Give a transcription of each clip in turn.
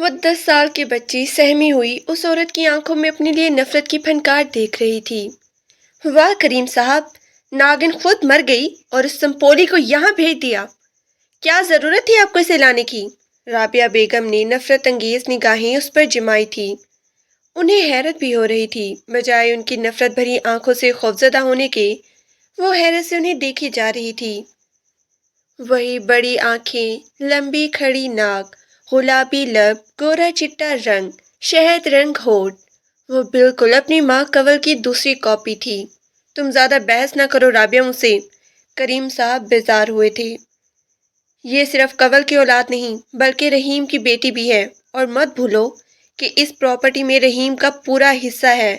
وہ 10 سال کی بچی سہمی ہوئی اس عورت کی آنکھوں میں اپنے لیے نفرت کی پھنکار دیکھ رہی تھی۔ واہ کریم صاحب، ناگن خود مر گئی اور اس سمپولی کو یہاں بھیج دیا۔ کیا ضرورت تھی آپ کو اسے لانے کی؟ رابعہ بیگم نے نفرت انگیز نگاہیں اس پر جمائی تھی۔ انہیں حیرت بھی ہو رہی تھی، بجائے ان کی نفرت بھری آنکھوں سے خوفزدہ ہونے کے، وہ حیرت سے انہیں دیکھی جا رہی تھی۔ وہی بڑی آنکھیں، لمبی کھڑی ناک، گلابی لب، گورا چٹا رنگ، شہد رنگ ہونٹ، وہ بالکل اپنی ماں کنول کی دوسری کاپی تھی۔ تم زیادہ بحث نہ کرو رابعہ مجھ سے، کریم صاحب بیزار ہوئے تھے۔ یہ صرف کنول کی اولاد نہیں بلکہ رحیم کی بیٹی بھی ہے، اور مت بھولو کہ اس پراپرٹی میں رحیم کا پورا حصہ ہے۔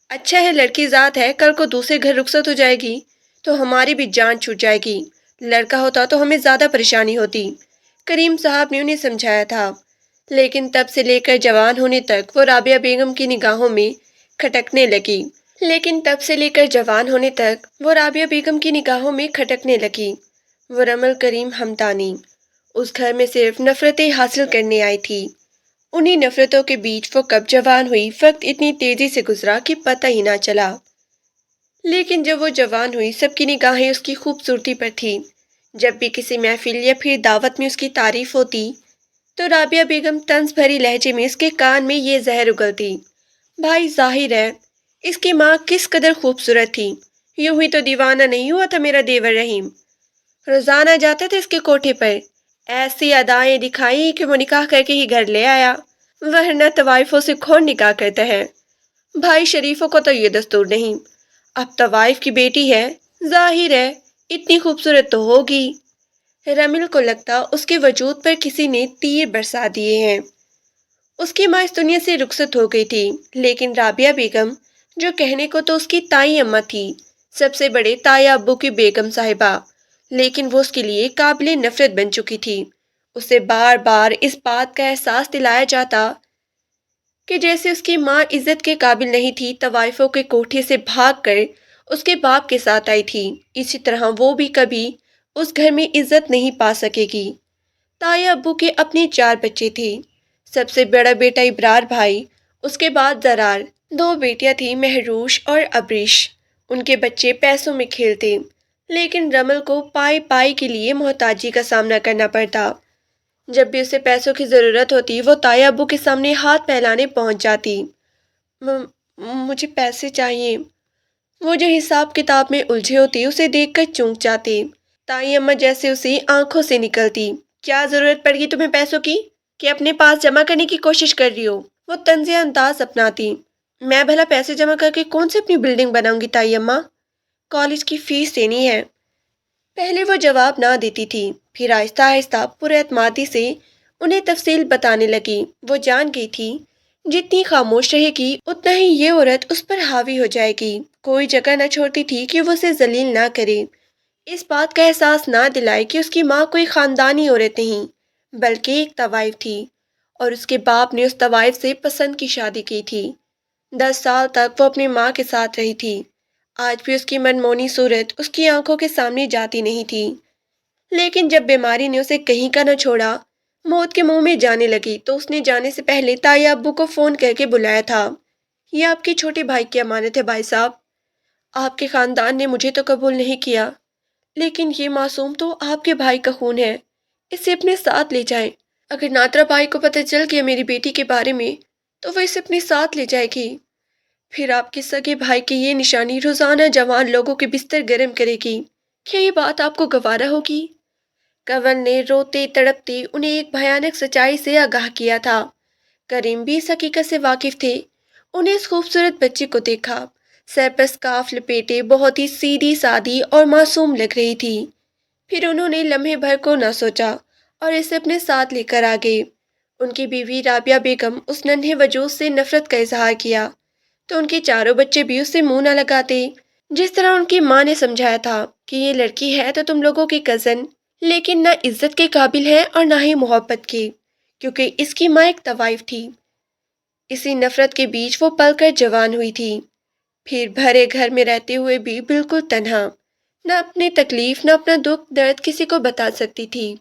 اچھا ہے لڑکی ذات ہے، کل کو دوسرے گھر رخصت ہو جائے گی تو ہماری بھی جان چھوٹ جائے گی، لڑکا ہوتا تو ہمیں زیادہ پریشانی ہوتی، کریم صاحب نے انہیں سمجھایا تھا۔ لیکن تب سے لے کر جوان ہونے تک وہ رابعہ بیگم کی نگاہوں میں کھٹکنے لگی۔ وہ رمل کریم ہمدانی اس گھر میں صرف نفرتیں حاصل کرنے آئی تھی۔ انہی نفرتوں کے بیچ وہ کب جوان ہوئی، وقت اتنی تیزی سے گزرا کہ پتہ ہی نہ چلا۔ لیکن جب وہ جوان ہوئی، سب کی نگاہیں اس کی خوبصورتی پر تھی۔ جب بھی کسی محفل یا پھر دعوت میں اس کی تعریف ہوتی تو رابعہ بیگم طنز بھری لہجے میں اس کے کان میں یہ زہر اگلتی: بھائی ظاہر ہے اس کی ماں کس قدر خوبصورت تھی، یوں ہی تو دیوانہ نہیں ہوا تھا میرا دیور رحیم۔ روزانہ جاتا تھا اس کے کوٹھے پر، ایسی ادائیں دکھائی کہ وہ نکاح کر کے ہی گھر لے آیا، ورنہ طوائفوں سے کون نکاح کرتا ہے؟ بھائی شریفوں کو تو یہ دستور نہیں۔ اب طوائف کی بیٹی ہے، ظاہر ہے اتنی خوبصورت تو ہوگی۔ رمل کو لگتا اس کے وجود پر کسی نے تیر برسا دیے ہیں۔ اس کی ماں اس دنیا سے رخصت ہو گئی تھی، لیکن رابعہ بیگم، جو کہنے کو تو اس کی تائی اماں تھی، سب سے بڑے تایا ابو کی بیگم صاحبہ، لیکن وہ اس کے لیے قابل نفرت بن چکی تھی۔ اسے بار بار اس بات کا احساس دلایا جاتا کہ جیسے اس کی ماں عزت کے قابل نہیں تھی، طوائفوں کے کوٹھے سے بھاگ کر اس کے باپ کے ساتھ آئی تھی، اسی طرح وہ بھی کبھی اس گھر میں عزت نہیں پا سکے گی۔ تایا ابو کے اپنے 4 بچے تھے، سب سے بڑا بیٹا ابرار بھائی، اس کے بعد زرار، 2 بیٹیاں تھیں مہروش اور ابریش۔ ان کے بچے پیسوں میں کھیلتے، لیکن رمل کو پائی پائی کے لیے محتاجی کا سامنا کرنا پڑتا۔ جب بھی اسے پیسوں کی ضرورت ہوتی وہ تایا ابو کے سامنے ہاتھ پھیلانے پہنچ جاتی۔ مجھے پیسے چاہیے۔ وہ جو حساب کتاب میں الجھے ہوتی اسے دیکھ کر چونک جاتے۔ تائی اماں جیسے اسے آنکھوں سے نکلتی۔ کیا ضرورت پڑ گئی تمہیں پیسوں کی کہ اپنے پاس جمع کرنے کی کوشش کر رہی ہو؟ وہ طنزیہ انداز اپناتی۔ میں بھلا پیسے جمع کر کے کون سے اپنی بلڈنگ بناؤں گی تائی اماں؟ کالج کی فیس دینی ہے۔ پہلے وہ جواب نہ دیتی تھی، پھر آہستہ آہستہ پر اعتمادی سے انہیں تفصیل بتانے لگی۔ وہ جان گئی تھی جتنی خاموش رہے گی اتنا ہی یہ عورت اس پر حاوی ہو جائے گی، کوئی جگہ نہ چھوڑتی تھی کہ وہ اسے ذلیل نہ کرے، اس بات کا احساس نہ دلائے کہ اس کی ماں کوئی خاندانی عورت نہیں بلکہ ایک طوائف تھی، اور اس کے باپ نے اس طوائف سے پسند کی شادی کی تھی۔ 10 سال تک وہ اپنی ماں کے ساتھ رہی تھی، آج بھی اس کی منمونی صورت اس کی آنکھوں کے سامنے جاتی نہیں تھی، لیکن جب بیماری نے اسے کہیں کا نہ چھوڑا، موت کے منہ میں جانے لگی، تو اس نے جانے سے پہلے تایا ابو کو فون کر کے بلایا تھا: یہ آپ کے چھوٹے بھائی کی امانت ہے بھائی صاحب، آپ کے خاندان نے مجھے تو قبول نہیں کیا، لیکن یہ معصوم تو آپ کے بھائی کا خون ہے، اسے اپنے ساتھ لے جائیں، اگر نادرا بھائی کو پتہ چل گیا میری بیٹی کے بارے میں تو وہ اسے اپنے ساتھ لے جائے گی، پھر آپ کے سگے بھائی کی یہ نشانی روزانہ جوان لوگوں کے بستر گرم کرے گی، کیا یہ بات آپ کو گوارا ہوگی؟ کنول نے روتے تڑپتے انہیں ایک بھیانک سچائی سے آگاہ کیا تھا۔ کریم بھی اس حقیقت سے واقف تھے۔ انہیں اس خوبصورت بچی کو دیکھا، سر پر سکارف لپیٹے، بہت ہی سیدھی سادی اور معصوم لگ رہی تھی۔ پھر انہوں نے لمحے بھر کو نہ سوچا اور اسے اپنے ساتھ لے کر آگے۔ ان کی بیوی رابعہ بیگم اس ننھے وجود سے نفرت کا اظہار کیا تو ان کے 4 بچے بھی اس سے منہ نہ لگاتے، جس طرح ان کی ماں نے سمجھایا تھا کہ یہ لڑکی ہے تو تم لوگوں کی کزن، لیکن نہ عزت کے قابل ہے اور نہ ہی محبت کے، کیونکہ اس کی ماں ایک طوائف تھی۔ اسی نفرت کے بیچ وہ پل کر جوان ہوئی تھی، پھر بھرے گھر میں رہتے ہوئے بھی بالکل تنہا، نہ اپنی تکلیف نہ اپنا دکھ درد کسی کو بتا سکتی تھی،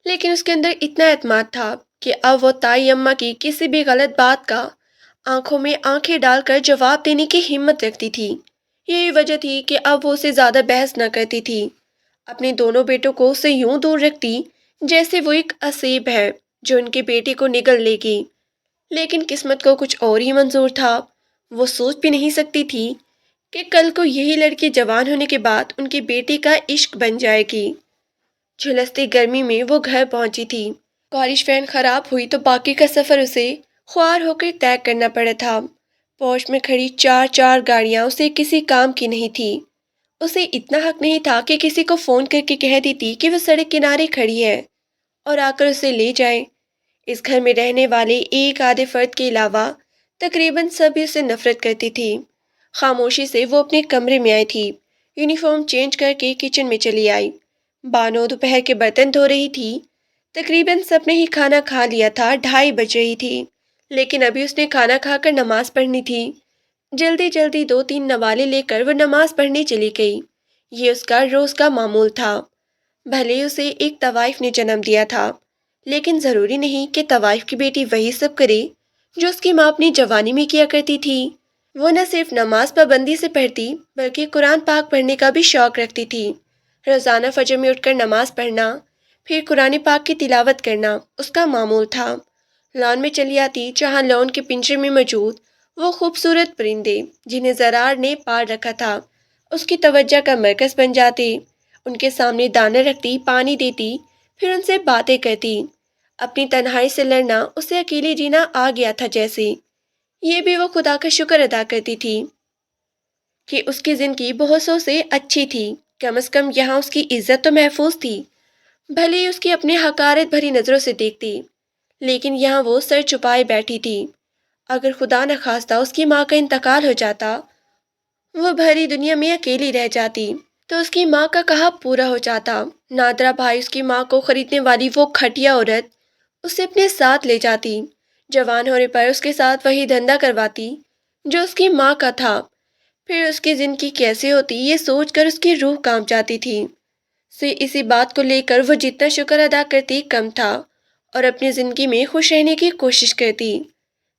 لیکن اس کے اندر اتنا اعتماد تھا کہ اب وہ تائی اماں کی کسی بھی غلط بات کا آنکھوں میں آنکھیں ڈال کر جواب دینے کی ہمت رکھتی تھی۔ یہی وجہ تھی کہ اب وہ اسے زیادہ بحث نہ کرتی تھی، اپنے دونوں بیٹوں کو اسے یوں دور رکھتی جیسے وہ ایک اسیب ہے جو ان کے بیٹے کو نگل لے گی۔ لیکن قسمت کو کچھ اور ہی منظور تھا۔ وہ سوچ بھی نہیں سکتی تھی کہ کل کو یہی لڑکی جوان ہونے کے بعد ان کے بیٹے کا عشق بن جائے گی۔ جھلستی گرمی میں وہ گھر پہنچی تھی۔ بارش فین خراب ہوئی تو باقی کا سفر اسے خوار ہو کر طے کرنا پڑا تھا۔ پوش میں کھڑی چار چار گاڑیاں اسے کسی کام کی نہیں تھی۔ اسے اتنا حق نہیں تھا کہ کسی کو فون کر کے کہہ دیتی کہ وہ سڑک کنارے کھڑی ہے اور آ کر اسے لے جائیں۔ اس گھر میں رہنے والے ایک آدھے فرد کے علاوہ تقریباً سبھی اسے نفرت کرتی تھی۔ خاموشی سے وہ اپنے کمرے میں آئی تھی، یونیفارم چینج کر کے کچن میں چلی آئی۔ بانو دوپہر کے برتن دھو رہی تھی۔ تقریباً سب نے ہی کھانا کھا لیا تھا، 2:30 بج رہی تھی، لیکن ابھی اس نے کھانا کھا کر نماز پڑھنی تھی۔ جلدی جلدی 2-3 نوالے لے کر وہ نماز پڑھنے چلی گئی۔ یہ اس کا روز کا معمول تھا۔ بھلے اسے ایک طوائف نے جنم دیا تھا، لیکن ضروری نہیں کہ طوائف کی بیٹی وہی سب کرے جو اس کی ماں اپنی جوانی میں کیا کرتی تھی۔ وہ نہ صرف نماز پابندی سے پڑھتی بلکہ قرآن پاک پڑھنے کا بھی شوق رکھتی تھی۔ روزانہ فجر میں اٹھ کر نماز پڑھنا، پھر قرآن پاک کی تلاوت کرنا اس کا معمول تھا۔ لان میں چلی آتی جہاں لان کے پنجرے میں موجود وہ خوبصورت پرندے جنہیں زرار نے پال رکھا تھا اس کی توجہ کا مرکز بن جاتے۔ ان کے سامنے دانے رکھتی، پانی دیتی، پھر ان سے باتیں کرتی۔ اپنی تنہائی سے لڑنا اسے اکیلے جینا آ گیا تھا جیسے۔ یہ بھی وہ خدا کا شکر ادا کرتی تھی کہ اس کی زندگی بہت سو سے اچھی تھی، کم از کم یہاں اس کی عزت تو محفوظ تھی، بھلے ہی اس کی اپنے حقارت بھری نظروں سے دیکھتی، لیکن یہاں وہ سر چھپائے بیٹھی تھی۔ اگر خدا نخواستہ اس کی ماں کا انتقال ہو جاتا، وہ بھری دنیا میں اکیلی رہ جاتی، تو اس کی ماں کا کہا پورا ہو جاتا۔ نادرا بھائی اس کی ماں کو خریدنے والی وہ گھٹیا عورت اسے اپنے ساتھ لے جاتی، جوان ہونے پر اس کے ساتھ وہی دھندا کرواتی جو اس کی ماں کا تھا۔ پھر اس کی زندگی کیسے ہوتی یہ سوچ کر اس کی روح کانپ جاتی تھی۔ اسی بات کو لے کر وہ جتنا شکر ادا کرتی کم تھا اور اپنی زندگی میں خوش رہنے کی کوشش کرتی،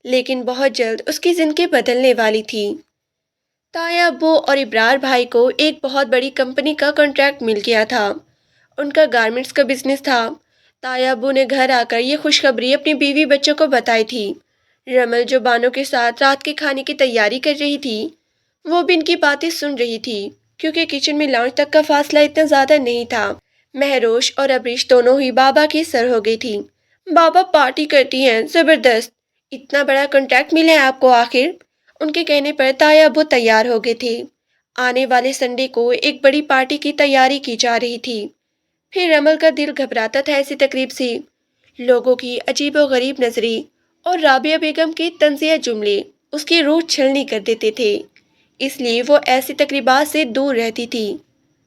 لیکن بہت جلد اس کی زندگی بدلنے والی تھی۔ تایا ابو اور ابرار بھائی کو ایک بہت بڑی کمپنی کا کانٹریکٹ مل گیا تھا۔ ان کا گارمنٹس کا بزنس تھا۔ تایا ابو نے گھر آ کر یہ خوشخبری اپنی بیوی بچوں کو بتائی تھی۔ رمل جو بانو کے ساتھ رات کے کھانے کی تیاری کر رہی تھی، وہ بھی ان کی باتیں سن رہی تھی، کیونکہ کچن میں لانچ تک کا فاصلہ اتنا زیادہ نہیں تھا۔ مہروش اور ابریش دونوں ہی بابا کی سر ہو گئی تھی۔ بابا پارٹی کرتی ہیں، زبردست، اتنا بڑا کانٹریکٹ ملا ہے آپ کو آخر۔ ان کے کہنے پر تایا ابو تیار ہو گئے تھے۔ آنے والے سنڈے کو ایک بڑی پارٹی کی تیاری کی جا رہی تھی۔ پھر رمل کا دل گھبراتا تھا ایسی تقریب سے۔ لوگوں کی عجیب و غریب نظریں اور رابعہ بیگم کے طنزیہ جملے اس کی روح چھلنی کر دیتے تھے، اس لیے وہ ایسی تقریبات سے دور رہتی تھی۔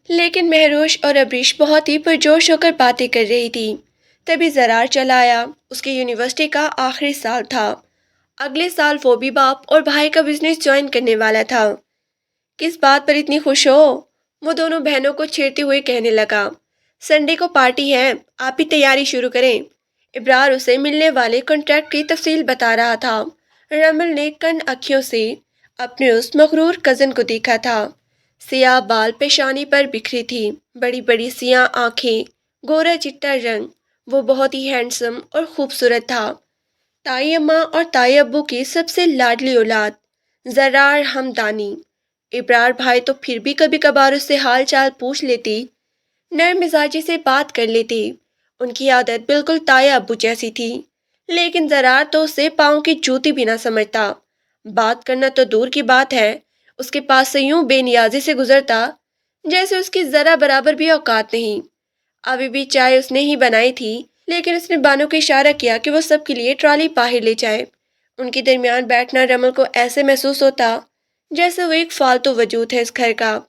لیکن مہروش اور ابریش بہت ہی پرجوش ہو کر باتیں کر رہی تھی۔ تبھی زرار چلا آیا۔ اس کی یونیورسٹی کا آخری سال تھا۔ اگلے سال وہ بھی باپ اور بھائی کا بزنس جوائن کرنے والا تھا۔ کس بات پر اتنی خوش ہو؟ وہ دونوں بہنوں کو چھیڑتے ہوئے کہنے لگا۔ سنڈے کو پارٹی ہے، آپ بھی تیاری شروع کریں۔ ابرار اسے ملنے والے کانٹریکٹ کی تفصیل بتا رہا تھا۔ رمل نے کن اکھیوں سے اپنے اس مغرور کزن کو دیکھا تھا۔ سیاہ بال پیشانی پر بکھری تھی، بڑی بڑی سیاہ آنکھیں، گورا چٹا رنگ، وہ بہت ہی ہینڈسم اور خوبصورت تھا۔ تائی اماں اور تائی ابو کی سب سے لاڈلی اولاد، زرار ہمدانی۔ ابرار بھائی تو پھر بھی کبھی کبھار اس سے حال چال پوچھ لیتی، نرم مزاجی سے بات کر لیتے۔ ان کی عادت بالکل تایا ابو جیسی تھی، لیکن زرار تو اسے پاؤں کی جوتی بھی نہ سمجھتا۔ بات کرنا تو دور کی بات ہے، اس کے پاس سے یوں بے نیازی سے گزرتا جیسے اس کی ذرا برابر بھی اوقات نہیں۔ ابھی بھی چائے اس نے ہی بنائی تھی، لیکن اس نے بانو کو اشارہ کیا کہ وہ سب کے لیے ٹرالی باہر لے جائے۔ ان کے درمیان بیٹھنا رمل کو ایسے محسوس ہوتا جیسے وہ ایک فالتو وجود ہے اس گھر کا۔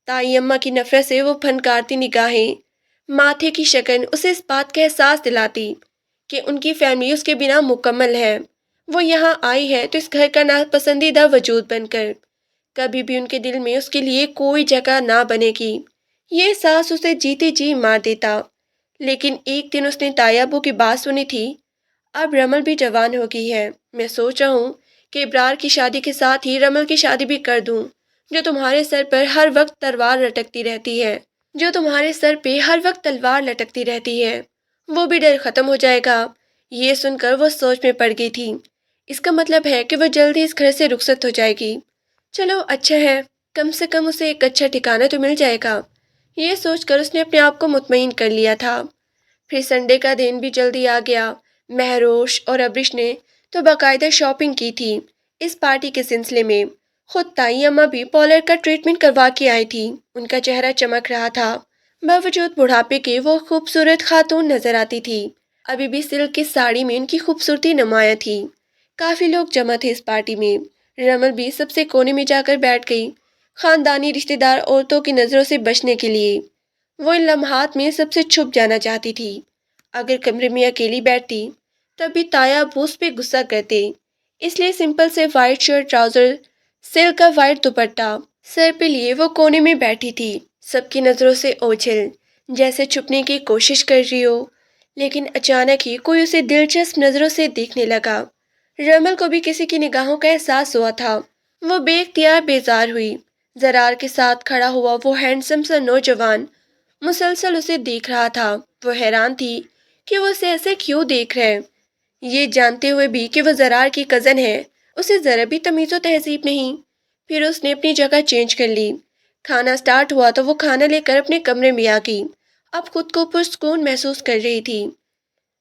تائی اماں کی نفرت سے وہ پھنکارتی نگاہیں، ماتھے کی شکن اسے اس بات کا احساس دلاتی کہ ان کی فیملی اس کے بنا مکمل ہے۔ وہ یہاں آئی ہے تو اس گھر کا ناپسندیدہ وجود بن کر، کبھی بھی ان کے دل میں اس کے لیے کوئی جگہ نہ بنے گی۔ یہ احساس اسے جیتے جی مار دیتا۔ لیکن ایک دن اس نے تایا ابو کی بات سنی تھی، اب رمل بھی جوان ہو گئی ہے، میں سوچ رہا ہوں کہ ابرار کی شادی کے ساتھ ہی رمل کی شادی بھی کر دوں، جو تمہارے سر پر ہر وقت تلوار لٹکتی رہتی ہے وہ بھی ڈر ختم ہو جائے گا۔ یہ سن کر وہ سوچ میں پڑ گئی تھی۔ اس کا مطلب ہے کہ وہ جلدی اس گھر سے رخصت ہو جائے گی۔ چلو اچھا ہے، کم سے کم اسے ایک اچھا ٹھکانہ تو مل جائے گا۔ یہ سوچ کر اس نے اپنے آپ کو مطمئن کر لیا تھا۔ پھر سنڈے کا دن بھی جلدی آ گیا۔ مہروش اور ابرش نے تو باقاعدہ شاپنگ کی تھی اس پارٹی کے سلسلے میں۔ خود تائی اماں بھی پارلر کا ٹریٹمنٹ کروا کے آئی تھی۔ ان کا چہرہ چمک رہا تھا، باوجود بڑھاپے کے وہ خوبصورت خاتون نظر آتی تھی۔ ابھی بھی سلک کی ساڑی میں ان کی خوبصورتی نمایاں تھی۔ کافی لوگ جمع تھے اس پارٹی میں۔ رمل بھی سب سے کونے میں جا کر بیٹھ گئی، خاندانی رشتہ دار عورتوں کی نظروں سے بچنے کے لیے۔ وہ ان لمحات میں سب سے چھپ جانا چاہتی تھی۔ اگر کمرے میں اکیلی بیٹھتی تب بھی تایا ابو اس پہ غصہ کرتے، اس لیے سمپل سے وائٹ شرٹ، ٹراؤزر، سلک کا وائٹ دوپٹہ سر پہ لیے وہ کونے میں بیٹھی تھی، سب کی نظروں سے اوجھل، جیسے چھپنے کی کوشش کر رہی ہو۔ لیکن اچانک ہی کوئی اسے دلچسپ نظروں سے دیکھنے لگا۔ رمل کو بھی کسی کی نگاہوں کا احساس ہوا تھا۔ وہ بے اختیار بیزار ہوئی۔ زرار کے ساتھ کھڑا ہوا وہ ہینڈسم سا نوجوان مسلسل اسے دیکھ رہا تھا۔ وہ حیران تھی کہ وہ اسے ایسے کیوں دیکھ رہے ہیں، یہ جانتے ہوئے بھی کہ وہ زرار کی کزن ہے۔ اسے ذرا بھی تمیز و تہذیب نہیں۔ پھر اس نے اپنی جگہ چینج کر لی۔ کھانا سٹارٹ ہوا تو وہ کھانا لے کر اپنے کمرے میں آ گئی۔ اب خود کو پرسکون محسوس کر رہی تھی۔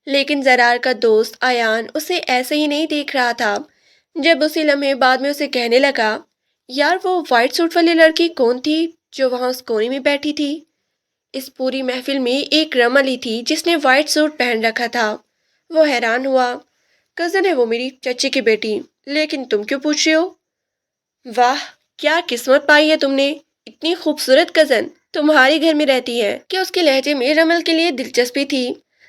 لیکن زرار کا دوست ایان اسے ایسے ہی نہیں دیکھ رہا تھا۔ جب اسی لمحے بعد میں اسے کہنے لگا، یار وہ وائٹ سوٹ والی لڑکی کون تھی جو وہاں اس کونے میں بیٹھی تھی؟ اس پوری محفل میں ایک رمل ہی تھی جس نے وائٹ سوٹ پہن رکھا تھا۔ وہ حیران ہوا۔ کزن ہے وہ میری چچی کی بیٹی، لیکن تم کیوں پوچھ رہے ہو؟ واہ، کیا قسمت پائی ہے تم نے، اتنی خوبصورت کزن تمہارے گھر میں رہتی ہے۔ کہ اس کے لہجے میں رمل کے لیے دلچسپی تھی۔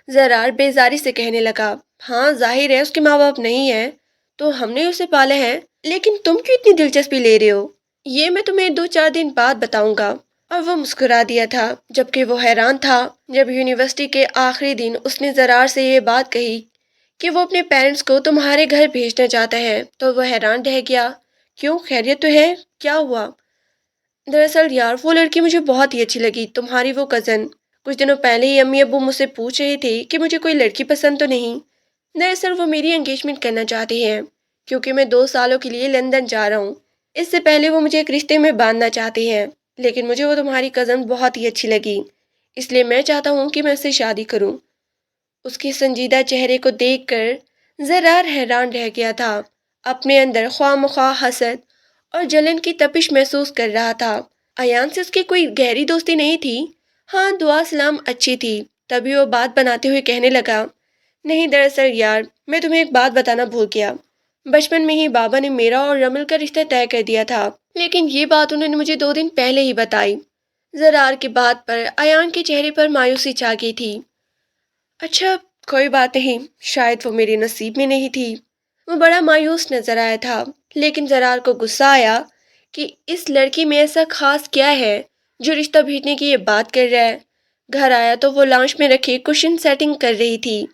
زرار بیزاری سے کہنے لگا، ہاں ظاہر ہے اس کے ماں باپ نہیں ہیں تو ہم نے اسے پالا ہے، لیکن تم کیوں اتنی دلچسپی لے رہے ہو؟ یہ میں تمہیں 2-4 دن بعد بتاؤں گا۔ اور وہ مسکرا دیا تھا، جبکہ وہ حیران تھا۔ جب یونیورسٹی کے آخری دن اس نے زرار سے یہ بات کہی کہ وہ اپنے پیرنٹس کو تمہارے گھر بھیجنا چاہتا ہے تو وہ حیران رہ گیا۔ کیوں، خیریت تو ہے؟ کیا ہوا؟ دراصل یار وہ لڑکی مجھے بہت ہی اچھی لگی، تمہاری وہ کزن۔ کچھ دنوں پہلے ہی امی ابو مجھ سے پوچھ رہے تھے کہ مجھے کوئی لڑکی پسند تو نہیں۔ دراصل وہ میری انگیجمنٹ کرنا چاہتے ہیں کیونکہ میں 2 سالوں کے لیے لندن جا رہا ہوں۔ اس سے پہلے وہ مجھے ایک رشتے میں باندھنا چاہتے ہیں، لیکن مجھے وہ تمہاری کزن بہت ہی اچھی لگی، اس لیے میں چاہتا ہوں کہ میں اس سے شادی کروں۔ اس کے سنجیدہ چہرے کو دیکھ کر زرار حیران رہ گیا تھا۔ اپنے اندر خواہ مخواہ حسد اور جلن کی تپش محسوس کر رہا تھا۔ ایان سے اس کی کوئی گہری دوستی نہیں تھی، ہاں دعا سلام اچھی تھی۔ تبھی وہ بات بناتے ہوئے کہنے لگا، نہیں دراصل یار میں تمہیں ایک بات بتانا بھول گیا۔ بچپن میں ہی بابا نے میرا اور رمل کا رشتہ طے کر دیا تھا، لیکن یہ بات انہوں نے مجھے 2 دن پہلے ہی بتائی۔ زرار کی بات پر ایان کے چہرے پر مایوسی چھا گئی تھی۔ اچھا کوئی بات نہیں، شاید وہ میرے نصیب میں نہیں تھی۔ وہ بڑا مایوس نظر آیا تھا، لیکن زرار کو غصہ آیا کہ اس لڑکی میں ایسا خاص کیا ہے جو رشتہ بھیجنے کی یہ بات کر رہا ہے۔ گھر آیا تو وہ لانچ میں رکھی کشن سیٹنگ کر رہی تھی،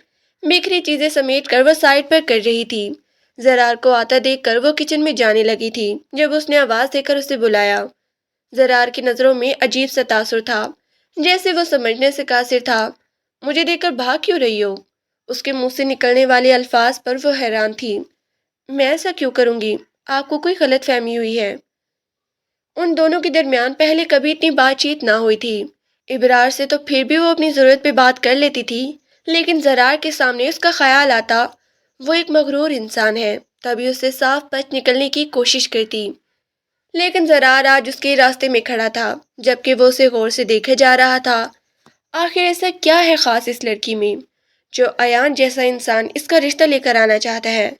بکھری چیزیں سمیٹ کر وہ سائڈ پر کر رہی تھی۔ زرار کو آتا دیکھ کر وہ کچن میں جانے لگی تھی جب اس نے آواز دے کر اسے بلایا۔ زرار کی نظروں میں عجیب سا تاثر تھا، جیسے وہ سمجھنے سے قاصر تھا۔ مجھے دیکھ کر بھاگ کیوں رہی ہو؟ اس کے منہ سے نکلنے والے الفاظ پر وہ حیران تھی۔ میں ایسا کیوں کروں گی؟ آپ کو کوئی غلط فہمی ہوئی ہے۔ ان دونوں کے درمیان پہلے کبھی اتنی بات چیت نہ ہوئی تھی۔ ابرار سے تو پھر بھی وہ اپنی ضرورت پہ بات کر لیتی تھی، لیکن زرار کے سامنے اس کا خیال آتا وہ ایک مغرور انسان ہے، تبھی اسے صاف پچ نکلنے کی کوشش کرتی۔ لیکن زرار آج اس کے راستے میں کھڑا تھا، جبکہ وہ اسے غور سے دیکھے جا رہا تھا۔ آخر ایسا کیا ہے خاص اس لڑکی میں جو ایان جیسا انسان اس کا رشتہ لے کر آنا چاہتا ہے؟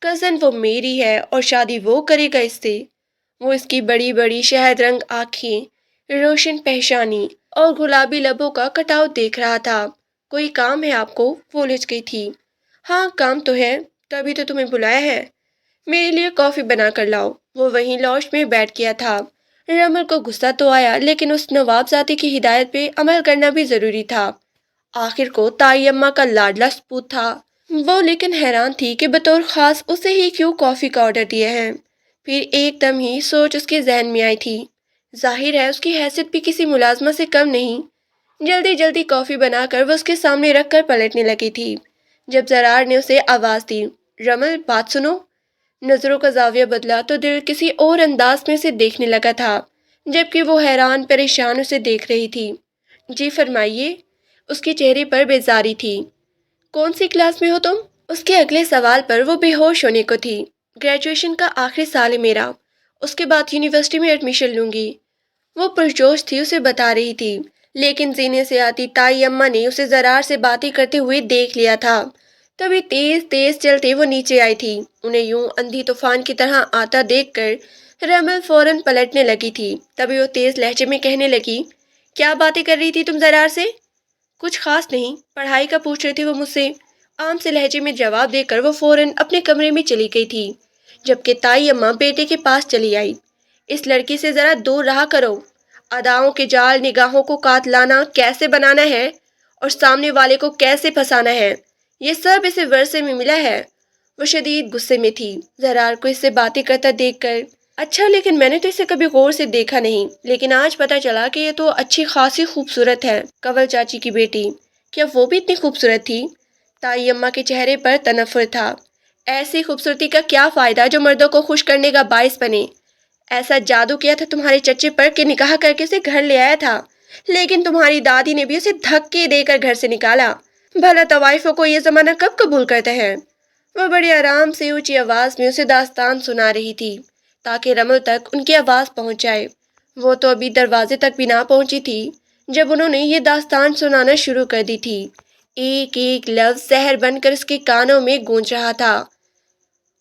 کزن وہ میری ہے اور شادی وہ کرے گا اس سے۔ وہ اس کی بڑی بڑی شہد رنگ آنکھیں، روشن پیشانی اور گلابی لبوں کا کٹاؤ دیکھ رہا تھا۔ کوئی کام ہے آپ کو؟ وہ الجھ گئی تھی۔ ہاں کام تو ہے، تبھی تو تمہیں بلایا ہے۔ میرے لیے کافی بنا کر لاؤ۔ وہ وہیں لانچ میں بیٹھ گیا تھا۔ رمل کو غصہ تو آیا، لیکن اس نواب زادی کی ہدایت پہ عمل کرنا بھی ضروری تھا۔ آخر کو تائی اماں کا لاڈلا سپوت تھا۔ وہ لیکن حیران تھی کہ بطور خاص اسے ہی کیوں کافی کا آرڈر دیا ہے۔ پھر ایک دم ہی سوچ اس کے ذہن میں آئی تھی، ظاہر ہے اس کی حیثیت بھی کسی ملازمہ سے کم نہیں۔ جلدی جلدی کافی بنا کر وہ اس کے سامنے رکھ کر پلٹنے لگی تھی جب زرار نے اسے آواز دی، رمل بات سنو۔ نظروں کا زاویہ بدلا تو دل کسی اور انداز میں اسے دیکھنے لگا تھا، جبکہ وہ حیران پریشان اسے دیکھ رہی تھی۔ جی فرمائیے۔ اس کے چہرے پر بیزاری تھی۔ کون سی کلاس میں ہو تم؟ اس کے اگلے سوال پر وہ بے ہوش ہونے کو تھی۔ گریجویشن کا آخری سال ہے میرا، اس کے بعد یونیورسٹی میں ایڈمیشن لوں گی، وہ پرجوش تھی اسے بتا رہی تھی، لیکن سینے سے آتی تائی اماں نے اسے زرار سے باتیں کرتے ہوئے دیکھ لیا تھا۔ تبھی تیز تیز چلتے وہ نیچے آئی تھی۔ انہیں یوں اندھی طوفان کی طرح آتا دیکھ کر رمل فوراً پلٹنے لگی تھی۔ تبھی وہ تیز لہجے میں کہنے لگی، کیا باتیں کر رہی تھی تم زرار سے؟ کچھ خاص نہیں، پڑھائی کا پوچھ رہی تھی وہ مجھ سے، عام سے لہجے میں جواب دے کر وہ فوراً اپنے کمرے میں چلی گئی تھی، جبکہ تائی اماں بیٹے کے پاس چلی آئی۔ اس لڑکی سے ذرا دور رہا کرو، اداؤں کے جال نگاہوں کو کاٹ لانا کیسے بنانا ہے اور سامنے والے کو کیسے پھنسانا ہے، یہ سب اسے ورثے میں ملا ہے۔ وہ شدید غصے میں تھی زرار کو اس سے باتیں کرتا دیکھ کر۔ اچھا، لیکن میں نے تو اسے کبھی غور سے دیکھا نہیں، لیکن آج پتا چلا کہ یہ تو اچھی خاصی خوبصورت ہے۔ کنول چاچی کی بیٹی، کیا وہ بھی اتنی خوبصورت تھی؟ تائی اماں کے چہرے پر تنفر تھا۔ ایسی خوبصورتی کا کیا فائدہ جو مردوں کو خوش کرنے کا باعث بنے؟ ایسا جادو کیا تھا تمہارے چچے پر کہ نکاح کر کے اسے گھر لے آیا تھا، لیکن تمہاری دادی نے بھی اسے دھکے دے کر گھر سے نکالا۔ بھلا طوائفوں کو یہ زمانہ کب قبول کرتا ہے؟ وہ بڑی آرام سے اونچی آواز میں اسے داستان سنا رہی تھی تاکہ رمل تک ان کی آواز پہنچ جائے۔ وہ تو ابھی دروازے تک بھی نہ پہنچی تھی جب انہوں نے یہ داستان سنانا شروع کر دی تھی۔ ایک ایک لفظ زہر بن کر اس کے کانوں میں گونج رہا تھا۔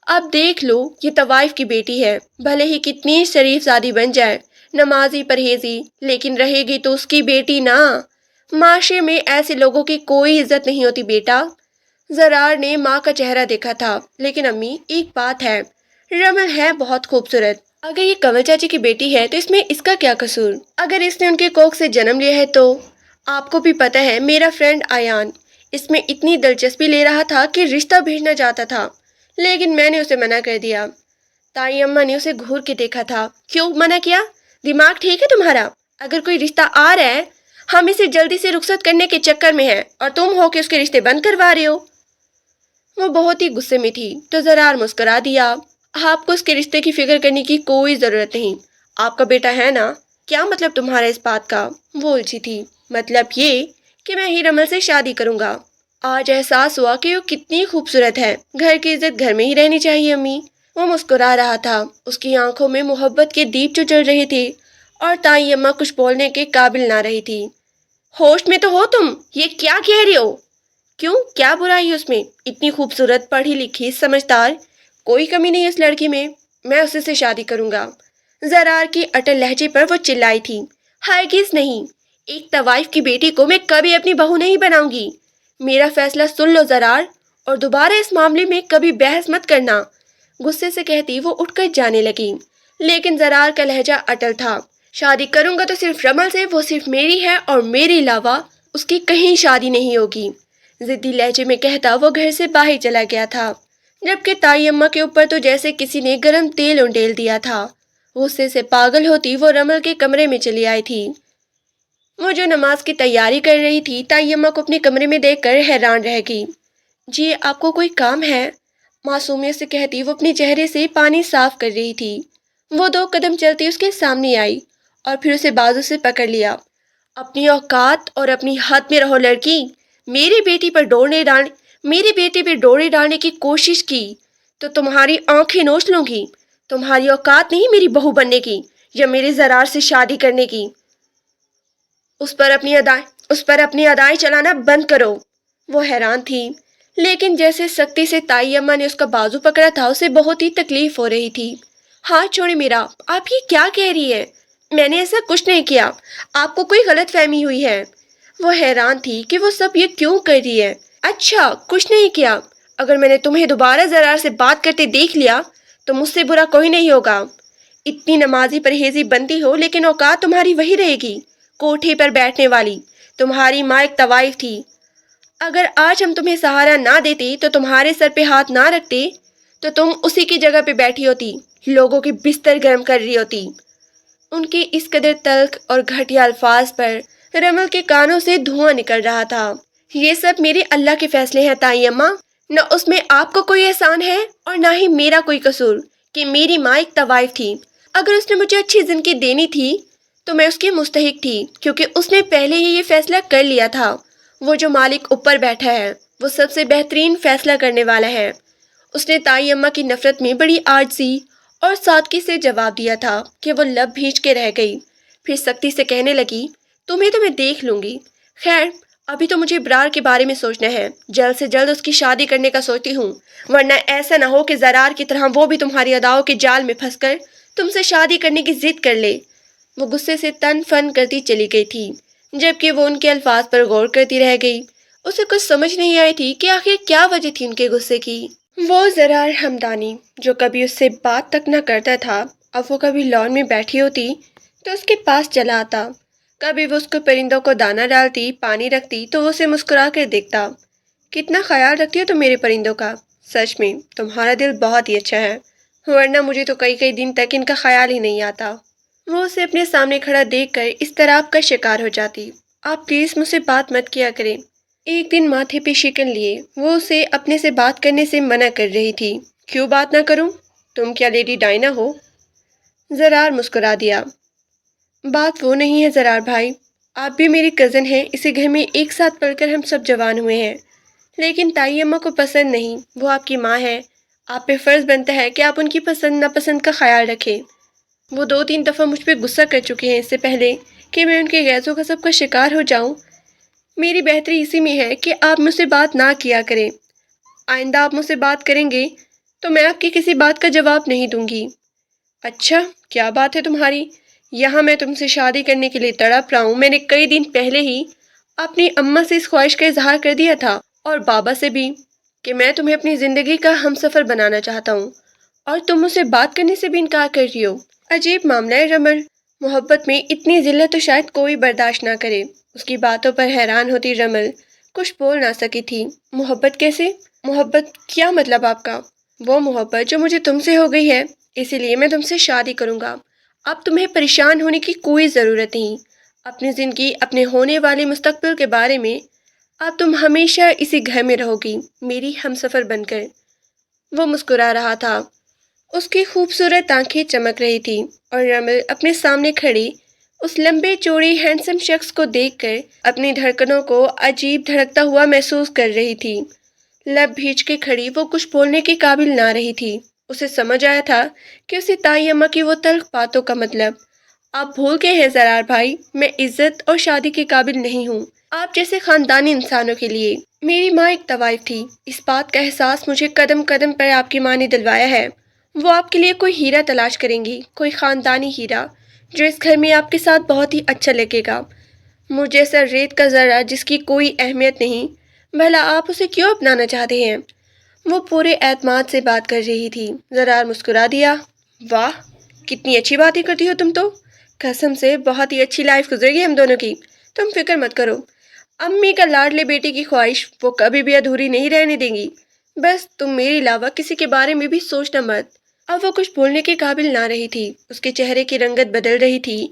اب دیکھ لو، یہ طوائف کی بیٹی ہے، بھلے ہی کتنی شریف زادی بن جائے، نمازی پرہیزی، لیکن رہے گی تو اس کی بیٹی نا۔ معاشرے میں ایسے لوگوں کی کوئی عزت نہیں ہوتی بیٹا۔ زرار نے ماں کا چہرہ دیکھا تھا، لیکن امی ایک بات ہے، رمل ہے بہت خوبصورت، اگر یہ کنول چاچی کی بیٹی ہے تو اس میں اس کا کیا قصور؟ اگر اس نے ان کے کوکھ سے جنم لیا ہے تو؟ آپ کو بھی پتہ ہے میرا فرینڈ ایان اس میں اتنی دلچسپی لے رہا تھا کہ رشتہ بھیجنا چاہتا تھا، لیکن میں نے اسے منع کر دیا۔ تائی اماں نے اسے گھور کے دیکھا تھا۔ کیوں منع کیا؟ دماغ ٹھیک ہے تمہارا؟ اگر کوئی رشتہ آ رہا ہے، ہم اسے جلدی سے رخصت کرنے کے چکر میں ہیں اور تم ہو کہ اس کے رشتے بند کروا رہے ہو۔ وہ بہت ہی غصے میں تھی تو زرار مسکرا دیا۔ آپ کو اس کے رشتے کی فکر کرنے کی کوئی ضرورت نہیں، آپ کا بیٹا ہے نا۔ کیا مطلب تمہارا اس بات کا؟ وہ الجھی تھی۔ مطلب یہ کہ میں ہی رمل سے شادی کروں گا۔ آج احساس ہوا کہ وہ کتنی خوبصورت ہے، گھر کی عزت گھر میں ہی رہنی چاہیے امی۔ وہ مسکرا رہا تھا، اس کی آنکھوں میں محبت کے دیپ جو جل رہے تھے، اور تائی اماں کچھ بولنے کے قابل نہ رہی تھی۔ ہوش میں تو ہو تم؟ یہ کیا کہہ رہے ہو؟ کیوں، کیا برائی ہے اس میں؟ اتنی خوبصورت، پڑھی لکھی، سمجھدار، کوئی کمی نہیں اس لڑکی میں۔ میں اسی سے شادی کروں گا۔ زرار کی اٹل لہجے پر وہ چلائی تھی، ہرگز نہیں، ایک طوائف کی بیٹی کو میں کبھی اپنی بہو نہیں بناؤں گی۔ میرا فیصلہ سن لو زرار، اور دوبارہ اس معاملے میں کبھی بحث مت کرنا۔ غصے سے کہتی وہ اٹھ کر جانے لگی، لیکن زرار کا لہجہ اٹل تھا۔ شادی کروں گا تو صرف رمل سے، وہ صرف میری ہے اور میرے علاوہ اس کی کہیں شادی نہیں ہوگی، ضدی لہجے میں کہتا وہ گھر سے باہر چلا گیا تھا، جبکہ تائی اماں کے اوپر تو جیسے کسی نے گرم تیل انڈیل دیا تھا۔ غصے سے پاگل ہوتی وہ رمل کے کمرے میں چلی آئی تھی۔ وہ جو نماز کی تیاری کر رہی تھی، تائی اماں کو اپنے کمرے میں دیکھ کر حیران رہ گئی۔ جی آپ کو کوئی کام ہے؟ معصومیت سے کہتی وہ اپنے چہرے سے پانی صاف کر رہی تھی۔ وہ 2 قدم چلتی اس کے سامنے آئی اور پھر اسے بازو سے پکڑ لیا۔ اپنی اوقات اور اپنی حد میں رہو لڑکی، میری بیٹی پہ ڈوری ڈالنے کی کوشش کی تو تمہاری آنکھیں نوچ لوں گی۔ تمہاری اوقات نہیں میری بہو بننے کی یا میرے زرار سے شادی کرنے کی۔ اس پر اپنی ادائیں چلانا بند کرو۔ وہ حیران تھی، لیکن جیسے سختی سے تائی اماں نے اس کا بازو پکڑا تھا اسے بہت ہی تکلیف ہو رہی تھی۔ ہاتھ چھوڑے میرا، آپ یہ کیا کہہ رہی ہیں؟ میں نے ایسا کچھ نہیں کیا، آپ کو کوئی غلط فہمی ہوئی ہے۔ وہ حیران تھی کہ وہ سب یہ کیوں کر رہی ہے۔ اچھا، کچھ نہیں کیا، اگر میں نے تمہیں دوبارہ زرار سے بات کرتے دیکھ لیا تو مجھ سے برا کوئی نہیں ہوگا۔ اتنی نمازی پرہیزی بنتی ہو لیکن اوقات تمہاری وہی رہے گی، کوٹھے پر بیٹھنے والی۔ تمہاری ماں ایک طوائف تھی، اگر آج ہم تمہیں سہارا نہ دیتے تو تمہارے سر پہ ہاتھ نہ رکھتے تو تم اسی کی جگہ پہ بیٹھی ہوتی، لوگوں کے بستر گرم کر رہی ہوتی۔ ان کے اس قدر تلخ اور گھٹیا الفاظ پر رمل کے کانوں سے دھواں نکل رہا تھا۔ یہ سب میرے اللہ کے فیصلے ہیں تائی اماں، نہ اس میں آپ کو کوئی احسان ہے اور نہ ہی میرا کوئی قصور کہ میری ماں ایک طوائف تھی۔ اگر اس نے مجھے اچھی زندگی دینی تھی تو میں اس کی مستحق تھی، کیونکہ اس نے پہلے ہی یہ فیصلہ کر لیا تھا۔ وہ جو مالک اوپر بیٹھا ہے وہ سب سے بہترین فیصلہ کرنے والا ہے۔ اس نے تائی اماں کی نفرت میں بڑی عاجزی اور سادگی سے جواب دیا تھا کہ وہ لب بھیج کے رہ گئی، پھر سختی سے کہنے لگی، تمہیں تو میں دیکھ لوں گی۔ خیر ابھی تو مجھے ابرار کے بارے میں سوچنا ہے، جلد سے جلد اس کی شادی کرنے کا سوچتی ہوں، ورنہ ایسا نہ ہو کہ زرار کی طرح وہ بھی تمہاری اداؤں کے جال میں پھنس کر تم سے شادی کرنے کی ضد کر لے۔ وہ غصے سے تن فن کرتی چلی گئی تھی، جبکہ وہ ان کے الفاظ پر غور کرتی رہ گئی۔ اسے کچھ سمجھ نہیں آئی تھی کہ آخر کیا وجہ تھی ان کے غصے کی۔ وہ زرار ہمدانی جو کبھی اس سے بات تک نہ کرتا تھا، اب وہ کبھی لان میں بیٹھی ہوتی تو اس کے پاس چلا آتا، کبھی وہ اس کو پرندوں کو دانہ ڈالتی، پانی رکھتی تو وہ اسے مسکرا کر دیکھتا۔ کتنا خیال رکھتی ہو تم میرے پرندوں کا، سچ میں تمہارا دل بہت ہی اچھا ہے، ورنہ مجھے تو کئی کئی دن تک ان کا خیال ہی نہیں آتا۔ وہ اسے اپنے سامنے کھڑا دیکھ کر اضطراب کا شکار ہو جاتی۔ آپ پلیز مجھ سے بات مت کیا کریں۔ ایک دن ماتھے پہ شکن لیے وہ اسے اپنے سے بات کرنے سے منع کر رہی تھی۔ کیوں بات نہ کروں؟ تم کیا لیڈی ڈائنا ہو؟ زرار مسکرا دیا۔ بات وہ نہیں ہے زرار بھائی، آپ بھی میری کزن ہیں، اسی گھر میں ایک ساتھ پل کر ہم سب جوان ہوئے ہیں، لیکن تائی اماں کو پسند نہیں، وہ آپ کی ماں ہے، آپ پہ فرض بنتا ہے کہ آپ ان کی پسند ناپسند کا خیال رکھیں۔ وہ 2-3 دفعہ مجھ پہ غصہ کر چکے ہیں اس سے پہلے کہ میں ان کے غیظ و غضب کا شکار ہو جاؤں۔ میری بہتری اسی میں ہے کہ آپ مجھ سے بات نہ کیا کریں۔ آئندہ آپ مجھ سے بات کریں گے تو میں آپ کی کسی بات کا جواب نہیں دوں گی۔ اچھا کیا بات ہے تمہاری؟ یہاں میں تم سے شادی کرنے کے لیے تڑپ رہا ہوں، میں نے کئی دن پہلے ہی اپنی اماں سے اس خواہش کا اظہار کر دیا تھا اور بابا سے بھی کہ میں تمہیں اپنی زندگی کا ہمسفر بنانا چاہتا ہوں، اور تم مجھ سے بات کرنے سے بھی انکار کر رہی ہو۔ عجیب معاملہ ہے رمل، محبت میں اتنی ذلت تو شاید کوئی برداشت نہ کرے۔ اس کی باتوں پر حیران ہوتی رمل کچھ بول نہ سکی تھی۔ محبت کیسے؟ محبت کیا مطلب آپ کا؟ وہ محبت جو مجھے تم سے ہو گئی ہے، اسی لیے میں تم سے شادی کروں گا۔ اب تمہیں پریشان ہونے کی کوئی ضرورت نہیں، اپنی زندگی، اپنے ہونے والے مستقبل کے بارے میں اب تم ہمیشہ اسی گھر میں رہو گی، میری ہمسفر بن کر۔ وہ مسکرا رہا تھا، اس کی خوبصورت آنکھیں چمک رہی تھیں، اور رمل اپنے سامنے کھڑی اس لمبے چوڑے ہینڈسم شخص کو دیکھ کر اپنی دھڑکنوں کو عجیب دھڑکتا ہوا محسوس کر رہی تھی۔ لب بھیج کے کھڑی وہ کچھ بولنے کے قابل نہ رہی تھی۔ اسے سمجھ آیا تھا کہ اسے تائی اماں کی وہ تلخ باتوں کا مطلب۔ آپ بھول گئے ہیں زرار بھائی، میں عزت اور شادی کے قابل نہیں ہوں آپ جیسے خاندانی انسانوں کے لیے۔ میری ماں ایک طوائف تھی، اس بات کا احساس مجھے قدم قدم پر آپ کی ماں نے دلوایا ہے۔ وہ آپ کے لیے کوئی ہیرا تلاش کریں گی، کوئی خاندانی ہیرا جو اس گھر میں آپ کے ساتھ بہت ہی اچھا لگے گا۔ مجھ جیسا ریت کا ذرہ جس کی کوئی اہمیت نہیں، بھلا آپ اسے کیوں اپنانا چاہتے ہیں؟ وہ پورے اعتماد سے بات کر رہی تھی۔ زرار مسکرا دیا، واہ کتنی اچھی باتیں کرتی ہو تم تو، قسم سے بہت ہی اچھی لائف گزرے گی ہم دونوں کی، تم فکر مت کرو۔ امی کا لاڈلے بیٹے کی خواہش وہ کبھی بھی ادھوری نہیں رہنے دیں گی، بس تم میرے علاوہ کسی کے بارے میں بھی سوچنا مت۔ اب وہ کچھ بولنے کے قابل نہ رہی تھی، اس کے چہرے کی رنگت بدل رہی تھی۔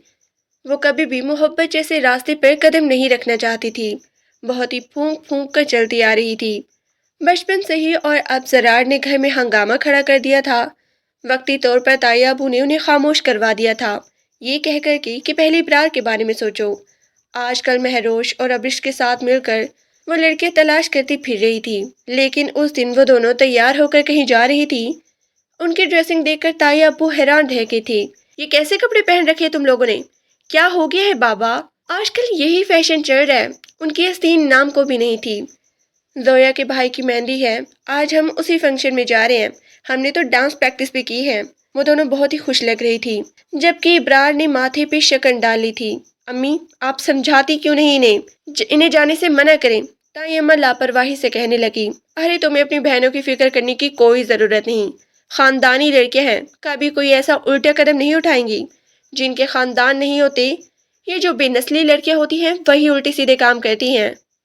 وہ کبھی بھی محبت جیسے راستے پر قدم نہیں رکھنا چاہتی تھی، بہت ہی پھونک پھونک کر چلتی آ رہی تھی بچپن سے ہی، اور اب زرار نے گھر میں ہنگامہ کھڑا کر دیا تھا۔ وقتی طور پر تائی ابو نے انہیں خاموش کروا دیا تھا، یہ کہہ کر کہ پہلے ابرار کے بارے میں سوچو۔ آج کل مہروش اور ابرش کے ساتھ مل کر وہ لڑکے تلاش کرتی پھر رہی تھی، لیکن اس دن وہ دونوں تیار ہو کر کہیں جا رہی تھی۔ ان کی ڈریسنگ دیکھ کر تائی ابو حیران رہ گئے تھے۔ یہ کیسے کپڑے پہن رکھے تم لوگوں نے؟ کیا ہو گیا ہے بابا؟ آج کل یہی فیشن چل رہا ہے۔ ان کی آستین نام کو بھی نہیں تھی۔ زویا کے بھائی کی مہندی ہے، آج ہم اسی فنکشن میں جا رہے ہیں، ہم نے تو ڈانس پریکٹس بھی کی ہے۔ وہ دونوں بہت ہی خوش لگ رہی تھی، جبکہ ابرار نے ماتھے پہ شکن ڈال لی تھی۔ امی آپ سمجھاتی کیوں نہیں انہیں جانے سے منع کریں؟ تائی اماں لاپرواہی سے کہنے لگی، ارے تمہیں اپنی بہنوں کی فکر کرنے کی کوئی ضرورت نہیں، خاندانی لڑکے ہیں، کبھی کوئی ایسا الٹا قدم نہیں اٹھائیں گی۔ جن کے خاندان نہیں ہوتے، یہ جو بے نسلی لڑکیاں ہوتی ہیں وہی الٹے سیدھے کام کرتی ہیں۔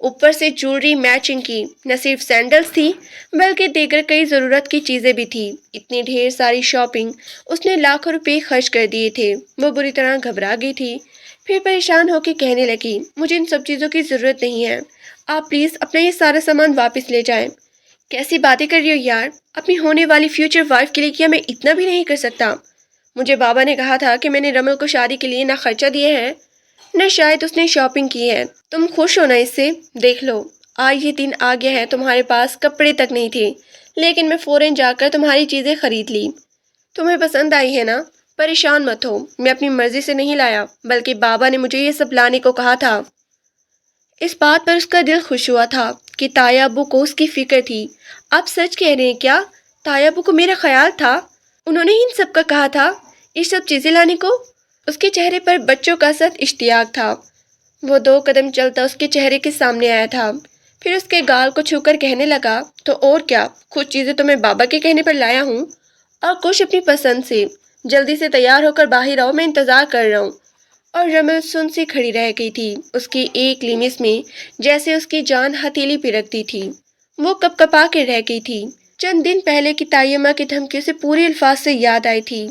اوپر سے جولری میچنگ کی نہ صرف سینڈلز تھی بلکہ دیگر کئی ضرورت کی چیزیں بھی تھی۔ اتنی ڈھیر ساری شاپنگ اس نے لاکھوں روپے خرچ کر دیے تھے۔ وہ بری طرح گھبرا گئی تھی، پھر پریشان ہو کے کہنے لگی، مجھے ان سب چیزوں کی ضرورت نہیں ہے، آپ پلیز اپنا یہ سارا سامان واپس لے جائیں۔ کیسی باتیں کر رہی ہو یار، اپنی ہونے والی فیوچر وائف کے لیے کیا میں اتنا بھی نہیں کر سکتا؟ مجھے بابا نے کہا تھا کہ میں نے رمل کو شادی کے لیے نہ خرچہ دیے ہیں نہ شاید اس نے شاپنگ کی ہے۔ تم خوش ہو نا اس سے؟ دیکھ لو، آج یہ دن آ گیا ہے، تمہارے پاس کپڑے تک نہیں تھے لیکن میں فوراً جا کر تمہاری چیزیں خرید لی۔ تمہیں پسند آئی ہے نا؟ پریشان مت ہو، میں اپنی مرضی سے نہیں لایا بلکہ بابا نے مجھے یہ سب لانے کو کہا تھا۔ اس بات پر اس کا دل خوش ہوا تھا کہ تایا ابو کو اس کی فکر تھی۔ آپ سچ کہہ رہے ہیں کیا؟ تایا ابو کو میرا خیال تھا، انہوں نے ان سب کا کہا تھا یہ سب چیزیں لانے کو؟ اس کے چہرے پر بچوں کا سخت اشتیاق تھا۔ وہ 2 قدم چلتا اس کے چہرے کے سامنے آیا تھا، پھر اس کے گال کو چھو کر کہنے لگا، تو اور کیا، کچھ چیزیں تو میں بابا کے کہنے پر لایا ہوں اور کچھ اپنی پسند سے۔ جلدی سے تیار ہو کر باہر آؤ، میں انتظار کر رہا ہوں۔ اور رمل سن سی کھڑی رہ گئی تھی، اس کی ایک لمس میں جیسے اس کی جان ہتھیلی پہ رکھتی تھی۔ وہ کپ کپا کے رہ گئی تھی۔ چند دن پہلے کی تائیمہ کی دھمکی اسے پورے الفاظ سے یاد آئی تھی،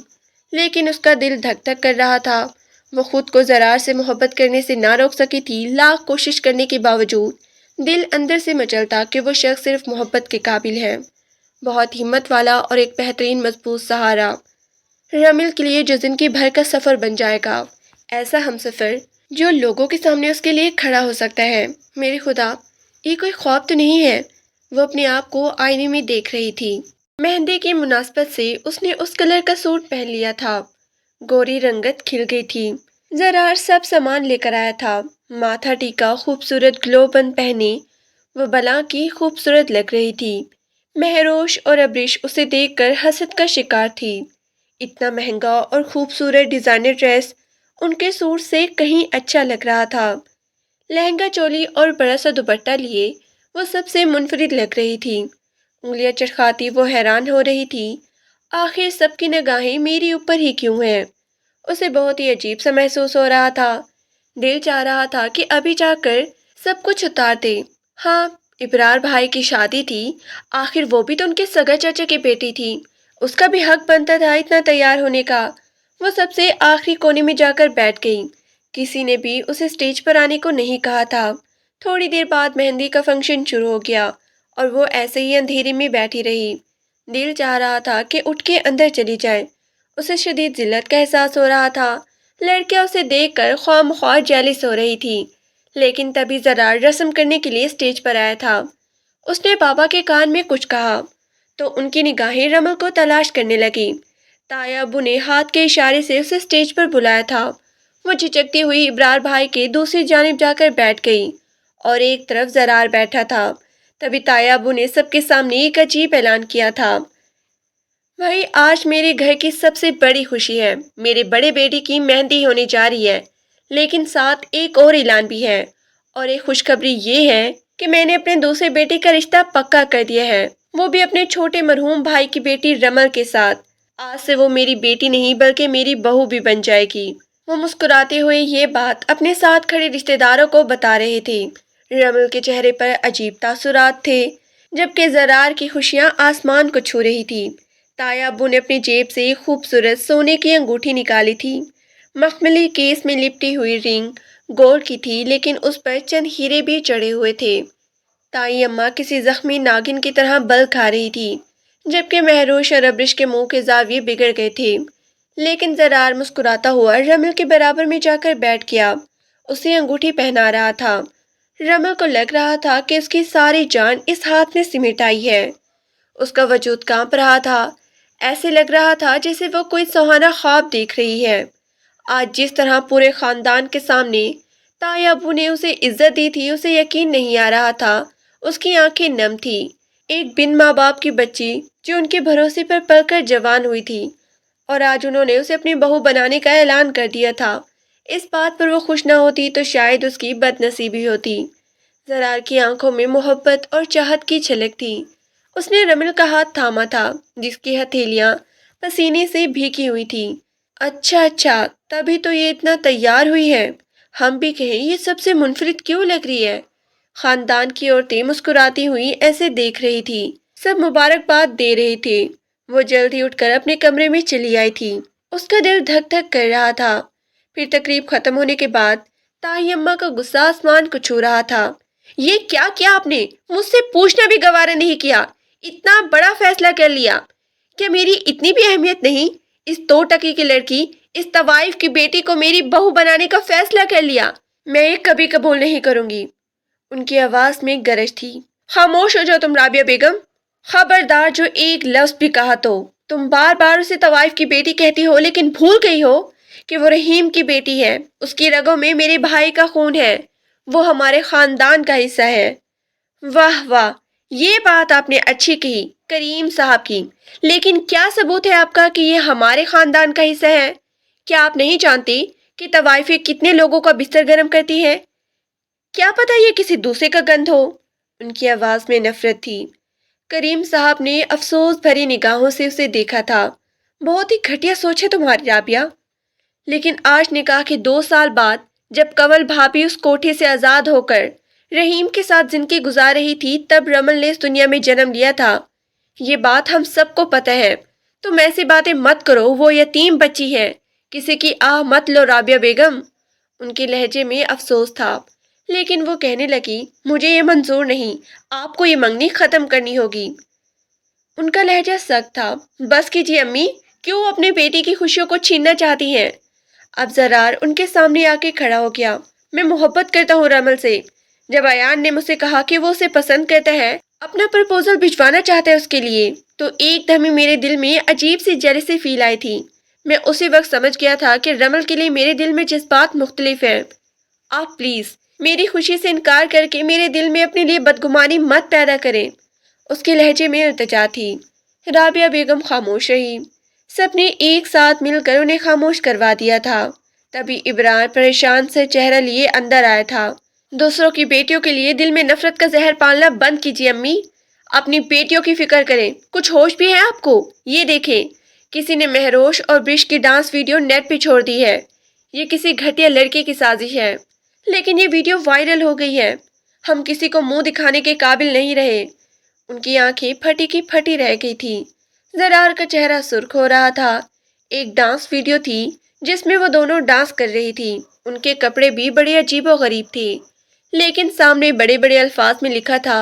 لیکن اس کا دل دھک دھک کر رہا تھا۔ وہ خود کو زرار سے محبت کرنے سے نہ روک سکی تھی، لاکھ کوشش کرنے کے باوجود دل اندر سے مچلتا کہ وہ شخص صرف محبت کے قابل ہے، بہت ہمت والا اور ایک بہترین مضبوط سہارا رمل کے لیے جو زندگی بھر کا سفر بن جائے گا، ایسا ہم سفر جو لوگوں کے سامنے اس کے لیے کھڑا ہو سکتا ہے۔ میرے خدا، یہ کوئی خواب تو نہیں ہے؟ وہ اپنے آپ کو آئینے میں دیکھ رہی تھی۔ مہندی کی مناسبت سے اس نے اس کلر کا سوٹ پہن لیا تھا، گوری رنگت کھل گئی تھی۔ زرار سب سامان لے کر آیا تھا، ماتھا ٹیکا خوبصورت گلو بند پہنے وہ بلا کی خوبصورت لگ رہی تھی۔ مہروش اور ابریش اسے دیکھ کر حسد کا شکار تھی۔ اتنا مہنگا اور خوبصورت ڈیزائنر ڈریس ان کے سوٹ سے کہیں اچھا لگ رہا تھا۔ لہنگا چولی اور بڑا سا دوپٹہ لیے وہ سب سے منفرد لگ رہی تھی۔ انگلیاں چٹکاتی وہ حیران ہو رہی تھی، آخر سب کی نگاہیں میری اوپر ہی کیوں ہیں؟ اسے بہت ہی عجیب سا محسوس ہو رہا تھا۔ دل چاہ رہا تھا کہ ابھی جا کر سب کچھ اتار دے۔ ہاں، ابرار بھائی کی شادی تھی، آخر وہ بھی تو ان کے سگا چاچا کی بیٹی تھی، اس کا بھی حق بنتا تھا اتنا تیار ہونے کا۔ وہ سب سے آخری کونے میں جا کر بیٹھ گئی۔ کسی نے بھی اسے اسٹیج پر آنے کو نہیں کہا تھا۔ تھوڑی دیر بعد مہندی کا فنکشن شروع ہو گیا اور وہ ایسے ہی اندھیرے میں بیٹھی رہی۔ دل چاہ رہا تھا کہ اٹھ کے اندر چلی جائے، اسے شدید ذلت کا احساس ہو رہا تھا۔ لڑکیاں اسے دیکھ کر خواہ مخواہ جیلس ہو رہی تھی، لیکن تبھی زرار رسم کرنے کے لیے اسٹیج پر آیا تھا۔ اس نے بابا کے کان میں کچھ کہا تو ان کی نگاہیں رمل کو تلاش کرنے لگی۔ تایا ابو نے ہاتھ کے اشارے سے اسے اسٹیج پر بلایا تھا۔ وہ جھجکتی ہوئی ابرار بھائی کے دوسری جانب جا کر بیٹھ گئی اور ایک طرف زرار بیٹھا تھا۔ تبھی تایا ابو نے سب کے سامنے ایک عجیب اعلان کیا تھا، بھائی آج میرے گھر کی سب سے بڑی خوشی ہے، میرے بڑے بیٹے کی مہندی ہونے جا رہی ہے، لیکن ساتھ ایک اور اعلان بھی ہے، اور ایک خوشخبری یہ ہے کہ میں نے اپنے دوسرے بیٹے کا رشتہ پکا کر دیا ہے، وہ بھی اپنے چھوٹے مرحوم بھائی کی بیٹی رمل کے ساتھ۔ آج سے وہ میری بیٹی نہیں بلکہ میری بہو بھی بن جائے گی۔ وہ مسکراتے ہوئے یہ بات اپنے ساتھ کھڑے رشتہ داروں کو بتا رہے تھے۔ رمل کے چہرے پر عجیب تاثرات تھے، جبکہ زرار کی خوشیاں آسمان کو چھو رہی تھی۔ تایا ابو نے اپنی جیب سے ایک خوبصورت سونے کی انگوٹھی نکالی تھی۔ مخملی کیس میں لپٹی ہوئی رنگ گولڈ کی تھی، لیکن اس پر چند ہیرے بھی چڑھے ہوئے تھے۔ تائی اماں کسی زخمی ناگن کی طرح بل کھا رہی تھی، جبکہ مہروش اور ابرش کے منہ کے زاویے بگڑ گئے تھے۔ لیکن زرار مسکراتا ہوا رمل کے برابر میں جا کر بیٹھ گیا، اسے انگوٹھی پہنا رہا تھا۔ رمل کو لگ رہا تھا کہ اس کی ساری جان اس ہاتھ میں سمٹ آئی ہے، اس کا وجود کانپ رہا تھا، ایسے لگ رہا تھا جیسے وہ کوئی سہانا خواب دیکھ رہی ہے۔ آج جس طرح پورے خاندان کے سامنے تایا ابو نے اسے عزت دی تھی، اسے یقین نہیں آ رہا تھا۔ اس کی آنکھیں نم تھی، ایک بن ماں باپ کی بچی جو ان کے بھروسے پر پل کر جوان ہوئی تھی، اور آج انہوں نے اسے اپنی بہو بنانے کا اعلان کر دیا تھا۔ اس بات پر وہ خوش نہ ہوتی تو شاید اس کی بد نصیبی ہوتی۔ زرار کی آنکھوں میں محبت اور چاہت کی جھلک تھی۔ اس نے رمل کا ہاتھ تھاما تھا، جس کی ہتھیلیاں پسینے سے بھیگی ہوئی تھی۔ اچھا، تبھی تو یہ اتنا تیار ہوئی ہے، ہم بھی کہیں یہ سب سے منفرد کیوں لگ رہی ہے؟ خاندان کی عورتیں مسکراتی ہوئی ایسے دیکھ رہی تھی، سب مبارکباد دے رہے تھے۔ وہ جلدی اٹھ کر اپنے کمرے میں چلی آئی تھی۔ اس کا دل دھک دھک کر رہا تھا۔ پھر تقریب ختم ہونے کے بعد تائی اماں کا غصہ آسمان کو چھو رہا تھا۔ یہ کیا کیا آپ نے؟ مجھ سے پوچھنا بھی گوارا نہیں کیا، اتنا بڑا فیصلہ کر لیا۔ کیا میری اتنی بھی اہمیت نہیں؟ اس 2 ٹکے کی لڑکی، اس طوائف کی بیٹی کو میری بہو بنانے کا فیصلہ کر لیا۔ میں یہ کبھی قبول نہیں کروں گی۔ ان کی آواز میں گرج تھی۔ خاموش ہو جاؤ تم رابعہ بیگم، خبردار جو ایک لفظ بھی کہا تو تم بار بار اسے طوائف کی بیٹی کہتی ہو، لیکن بھول گئی ہو کہ وہ رحیم کی بیٹی ہے۔ اس کی رگوں میں میرے بھائی کا خون ہے، وہ ہمارے خاندان کا حصہ ہے۔ واہ واہ، یہ بات آپ نے اچھی کہی کریم صاحب کی، لیکن کیا ثبوت ہے آپ کا کہ یہ ہمارے خاندان کا حصہ ہے؟ کیا آپ نہیں جانتی کہ طوائفیں کتنے لوگوں کا بستر گرم کرتی ہے؟ کیا پتہ یہ کسی دوسرے کا گند ہو؟ ان کی آواز میں نفرت تھی۔ کریم صاحب نے افسوس بھری نگاہوں سے اسے دیکھا تھا۔ بہت ہی گھٹیا سوچ ہے تمہاری رابعہ، لیکن آج نکاح کے 2 سال بعد جب کنول بھابھی اس کوٹھے سے آزاد ہو کر رحیم کے ساتھ زندگی گزار رہی تھی، تب رمل نے اس دنیا میں جنم لیا تھا۔ یہ بات ہم سب کو پتہ ہے۔ تم ایسی باتیں مت کرو، وہ یتیم بچی ہے، کسی کی آہ مت لو رابعہ بیگم۔ ان کے لہجے میں افسوس تھا، لیکن وہ کہنے لگی، مجھے یہ منظور نہیں، آپ کو یہ منگنی ختم کرنی ہوگی۔ ان کا لہجہ سخت تھا۔ بس کیجیے امی، کیوں اپنے بیٹی کی خوشیوں کو چھیننا چاہتی ہیں؟ اب زرار ان کے سامنے آ کے کھڑا ہو گیا۔ میں محبت کرتا ہوں رمل سے۔ جب ایان نے مجھ سے کہا کہ وہ اسے پسند کرتا ہے، اپنا پرپوزل بھجوانا چاہتا ہے اس کے لیے، تو ایک دم ہی میرے دل میں عجیب سی جیلسی فیل آئی تھی۔ میں اسی وقت سمجھ گیا تھا کہ رمل کے لیے میرے دل میں جذبات مختلف ہیں۔ آپ پلیز میری خوشی سے انکار کر کے میرے دل میں اپنے لیے بدگمانی مت پیدا کریں۔ اس کے لہجے میں التجا تھی۔ رابعہ بیگم خاموش رہی۔ سب نے ایک ساتھ مل کر انہیں خاموش کروا دیا تھا۔ تبھی ابرار پریشان سے چہرہ لیے اندر آیا تھا۔ دوسروں کی بیٹیوں کے لیے دل میں نفرت کا زہر پالنا بند کیجیے امی، اپنی بیٹیوں کی فکر کریں، کچھ ہوش بھی ہے آپ کو؟ یہ دیکھیں، کسی نے مہروش اور برش کی ڈانس ویڈیو نیٹ پہ چھوڑ دی ہے۔ یہ کسی گھٹیا لڑکے کی سازش ہے، لیکن یہ ویڈیو وائرل ہو گئی ہے۔ ہم کسی کو منہ دکھانے کے قابل نہیں رہے۔ ان کی آنکھیں پھٹی کی پھٹی رہ گئی تھی۔ زرار کا چہرہ سرخ ہو رہا تھا۔ ایک ڈانس ویڈیو تھی جس میں وہ دونوں ڈانس کر رہی تھی۔ ان کے کپڑے بھی بڑے عجیب و غریب تھے، لیکن سامنے بڑے بڑے الفاظ میں لکھا تھا،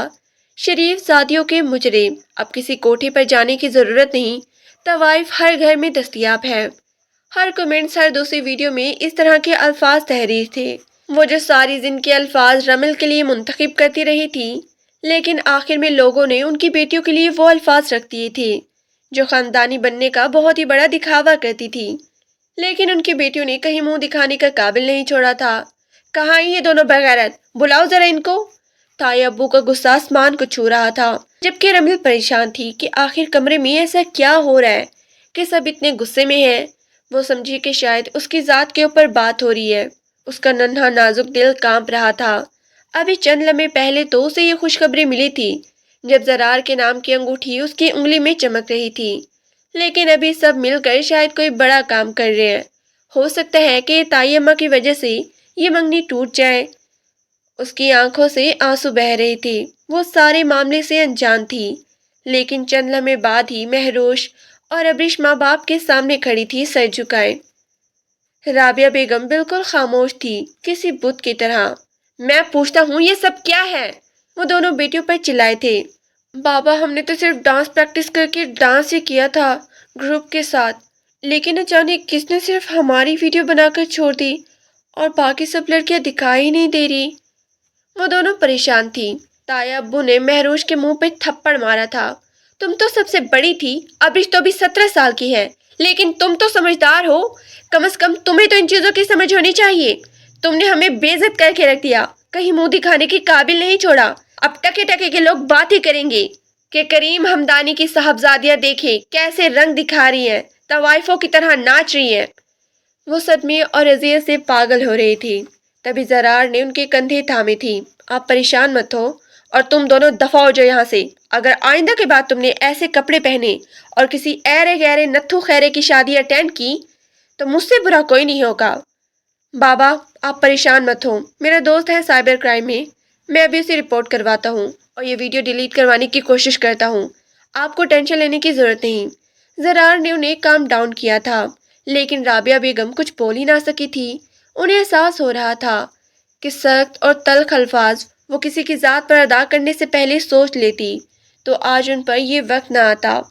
شریف زادیوں کے مجرم، اب کسی کوٹھے پر جانے کی ضرورت نہیں، طوائف ہر گھر میں دستیاب ہے۔ ہر کمنٹس، ہر دوسری ویڈیو میں اس طرح کے الفاظ تحریر تھے۔ وہ جو ساری زندگی کے الفاظ رمل کے لیے منتخب کرتی رہی تھی، لیکن آخر میں لوگوں نے ان کی بیٹیوں کے لیے وہ الفاظ رکھ دیے تھے جو خاندانی بننے کا بہت ہی بڑا دکھاوا کرتی تھی، لیکن ان کی بیٹیوں نے کہیں منہ دکھانے کا قابل نہیں چھوڑا تھا۔ کہاں یہ دونوں بغیرت؟ بلاؤ ذرا ان کو۔ تائی ابو کا غصہ آسمان کو چھو رہا تھا، جبکہ رمل پریشان تھی کہ آخر کمرے میں ایسا کیا ہو رہا ہے کہ سب اتنے غصے میں ہیں۔ وہ سمجھی کہ شاید اس کی ذات کے اوپر بات ہو رہی ہے۔ اس کا ننھا نازک دل کانپ رہا تھا۔ ابھی چند لمحے پہلے تو اسے یہ خوشخبری ملی تھی جب زرار کے نام کی انگوٹھی اس کی انگلی میں چمک رہی تھی، لیکن ابھی سب مل کر شاید کوئی بڑا کام کر رہے ہیں۔ ہو سکتا ہے کہ تائی اماں کی وجہ سے یہ منگنی ٹوٹ جائے۔ اس کی آنکھوں سے آنسو بہہ رہی تھی۔ وہ سارے معاملے سے انجان تھی، لیکن چند لمحے بعد ہی مہروش اور ابرش ماں باپ کے سامنے کھڑی تھی سر جھکائے۔ رابعہ بیگم بالکل خاموش تھی، کسی بت کی طرح۔ میں پوچھتا ہوں یہ سب کیا ہے؟ وہ دونوں بیٹیوں پر چلائے تھے۔ بابا ہم نے تو صرف ڈانس پریکٹس کر کے ڈانس ہی کیا تھا گروپ کے ساتھ، لیکن اچانک کس نے صرف ہماری ویڈیو بنا کر چھوڑ دی اور باقی سب لڑکیاں دکھائی نہیں دے رہی۔ وہ دونوں پریشان تھی۔ تائی ابو نے مہروش کے منہ پہ تھپڑ مارا تھا۔ تم تو سب سے بڑی تھی، ابرش تو بھی 17 سال کی ہے، لیکن تم تو سمجھدار ہو، کم از کم تمہیں تو ان چیزوں کی سمجھ ہونی چاہیے۔ تم نے ہمیں بے عزت کر کے رکھ دیا، کہیں منہ دکھانے کے قابل نہیں چھوڑا۔ اب ٹکے ٹکے کے لوگ بات ہی کریں گے کہ کریم ہمدانی کی صاحبزادیاں دیکھیں کیسے رنگ دکھا رہی ہیں، طوائفوں کی طرح ناچ رہی ہیں۔ وہ صدمے اور اذیت سے پاگل ہو رہی تھی۔ تبھی زرار نے ان کے کندھے تھامے تھی۔ آپ پریشان مت ہو، اور تم دونوں دفع ہو جاؤ یہاں سے۔ اگر آئندہ کے بعد تم نے ایسے کپڑے پہنے اور کسی ایرے گہرے نتھو خیرے کی شادی اٹینڈ کی تو مجھ سے برا کوئی نہیں ہوگا۔ بابا آپ پریشان مت ہو، میرا دوست ہے سائبر کرائم میں، میں ابھی اسے رپورٹ کرواتا ہوں اور یہ ویڈیو ڈیلیٹ کروانے کی کوشش کرتا ہوں. آپ کو ٹینشن لینے کی ضرورت نہیں. زرار نے انہیں کام ڈاؤن کیا تھا لیکن رابعہ بیگم کچھ بول ہی نہ سکی تھی. انہیں احساس ہو رہا تھا کہ سخت اور تلخ الفاظ وہ کسی کی ذات پر ادا کرنے سے پہلے سوچ لیتی تو آج ان پر یہ وقت نہ آتا.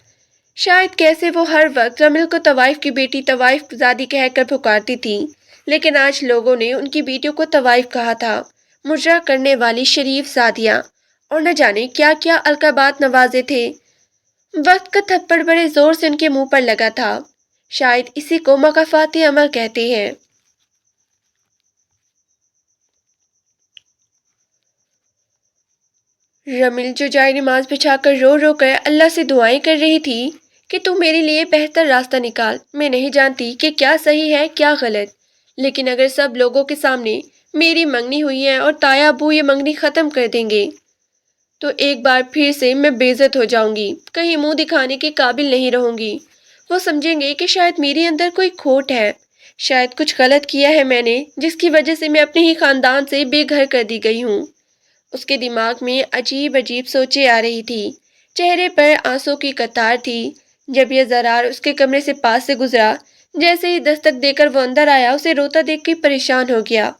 شاید کیسے وہ ہر وقت رمل کو طوائف کی بیٹی طوائف زادی کہہ کر پکارتی تھی لیکن آج لوگوں نے ان کی بیٹیوں کو طوائف کہا تھا. مجرا کرنے والی شریف زادیاں اور نہ جانے کیا کیا القابات نوازے تھے. وقت کا تھپڑ بڑے زور سے ان کے منہ پر لگا تھا. شاید اسی کو مکافات عمل کہتے ہیں. رمل جو جائے نماز بچھا کر رو رو کر اللہ سے دعائیں کر رہی تھی کہ تو میرے لیے بہتر راستہ نکال. میں نہیں جانتی کہ کیا صحیح ہے کیا غلط، لیکن اگر سب لوگوں کے سامنے میری منگنی ہوئی ہے اور تایا ابو یہ منگنی ختم کر دیں گے تو ایک بار پھر سے میں بے عزت ہو جاؤں گی، کہیں منہ دکھانے کے قابل نہیں رہوں گی. وہ سمجھیں گے کہ شاید میرے اندر کوئی کھوٹ ہے، شاید کچھ غلط کیا ہے میں نے جس کی وجہ سے میں اپنے ہی خاندان سے بے گھر کر دی گئی ہوں. اس کے دماغ میں عجیب عجیب سوچیں آ رہی تھی. چہرے پر آنسوں کی قطار تھی. جب یہ زرار اس کے کمرے سے پاس سے گزرا، جیسے ہی دستک دے کر وہ اندر آیا اسے روتا دیکھ کے پریشان ہو گیا.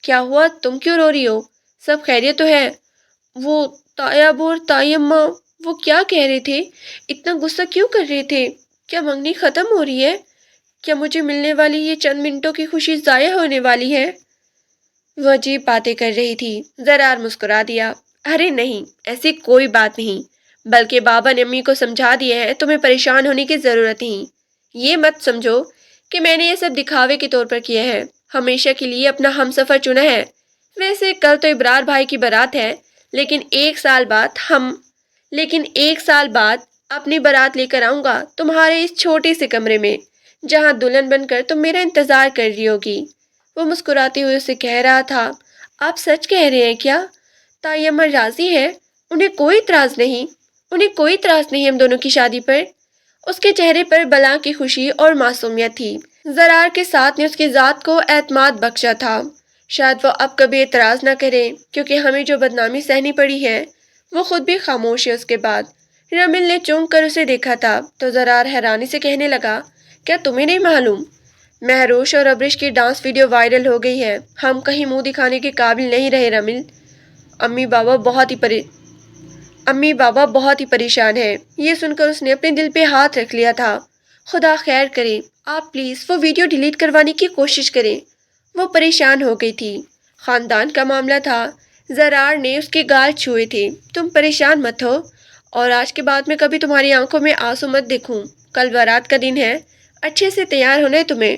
کیا ہوا؟ تم کیوں رو رہی ہو؟ سب خیریت تو ہے؟ وہ تایا ابو اور تائی اماں وہ کیا کہہ رہے تھے؟ اتنا غصہ کیوں کر رہے تھے؟ کیا منگنی ختم ہو رہی ہے؟ کیا مجھے ملنے والی یہ چند منٹوں کی خوشی ضائع ہونے والی ہے؟ وہ عجیب باتیں کر رہی تھی. زرار مسکرا دیا. ارے نہیں، ایسی کوئی بات نہیں، بلکہ بابا نے امی کو سمجھا دیا ہے، تمہیں پریشان ہونے کی ضرورت نہیں. یہ مت سمجھو کہ میں نے یہ سب دکھاوے کے طور پر کیا ہے، ہمیشہ کے لیے اپنا ہمسفر چنا ہے. ویسے کل تو ابرار بھائی کی بارات ہے، لیکن ایک سال بعد اپنی بارات لے کر آؤں گا تمہارے اس چھوٹے سے کمرے میں جہاں دلہن بن کر تم میرا انتظار کر رہی ہوگی. وہ مسکراتے ہوئے اسے کہہ رہا تھا. آپ سچ کہہ رہے ہیں کیا؟ تائی اماں راضی ہے؟ انہیں کوئی اعتراض نہیں ہم دونوں کی شادی پر؟ اس کے چہرے پر بلا کی خوشی اور معصومیت تھی. زرار کے ساتھ نے اس کی ذات کو اعتماد بخشا تھا. شاید وہ اب کبھی اعتراض نہ کرے کیونکہ ہمیں جو بدنامی سہنی پڑی ہے وہ خود بھی خاموش ہے اس کے بعد. رمل نے چونک کر اسے دیکھا تھا تو زرار حیرانی سے کہنے لگا. کیا تمہیں نہیں معلوم؟ مہروش اور ابرش کی ڈانس ویڈیو وائرل ہو گئی ہے. ہم کہیں منہ دکھانے کے قابل نہیں رہے رمل. امی بابا بہت ہی پریشان ہیں. یہ سن کر اس نے اپنے دل پہ ہاتھ رکھ لیا تھا. خدا خیر کرے، آپ پلیز وہ ویڈیو ڈیلیٹ کروانے کی کوشش کریں. وہ پریشان ہو گئی تھی. خاندان کا معاملہ تھا. زرار نے اس کے گال چھوئے تھے. تم پریشان مت ہو اور آج کے بعد میں کبھی تمہاری آنکھوں میں آنسو مت دیکھوں. کل بارات کا دن ہے، اچھے سے تیار ہونا ہے تمہیں.